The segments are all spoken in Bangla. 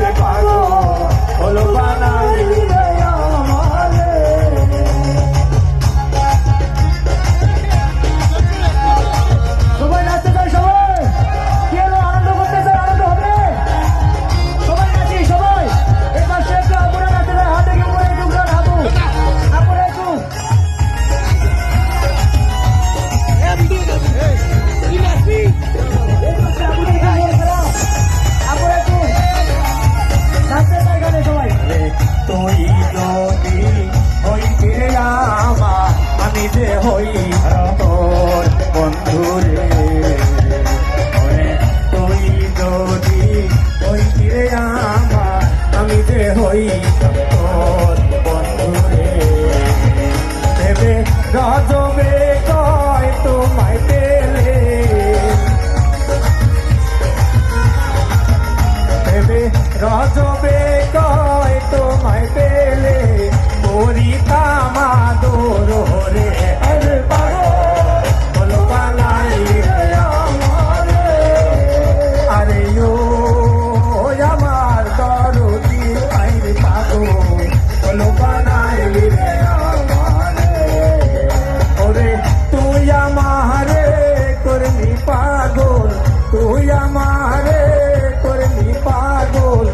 রে পাগল হলো বানাইলি রে আমারে। সবাই নাচতে চাই, সবাই কি হলো আনন্দ করতে চাই, আনন্দ হবে সবাই নাচি, সবাই এই পাশে একটু আপুরা নাচতে চাই, হাতে কি উপরে একটু উঠান, হাবু আপুরা একটু তুই যদি হই ফিরে আমার আমি যে হই তোর বন্ধু রে, তুই যদি হই ফিরে আমার আমি যে হই তোর বন্ধু রে, ভেবে গজবে কয় তোমায় পেলে, ভেবে গজবে কয় তোমায় পেলে করিতাম আদর রে। আরে পাগল হলো বানাইলি রে আমারে, আরে ও আমার দরদি আইরে পাগল হলো বানাইলি রে আমারে। ওরে তুই আমারে করলি পাগল, তুই আমারে করলি পাগল,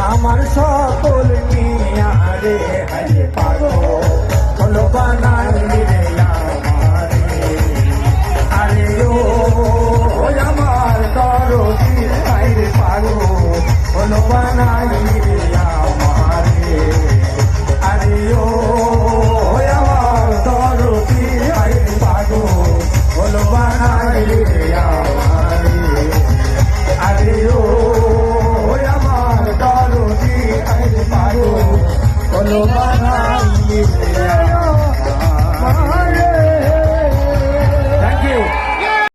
আমার সকল নিয়া রে আরে পাগল হলো বানাইলি রে আমারে, আরে ও আমার দরদি আইরে পাগল হলো বানাইলি রে আমারে, আরে ও আমার দরদি আইরে পাগল হলো বানাইলি রে আমারে, আরে ও আমার দরদি আইরে পাগল হলো বানাইলি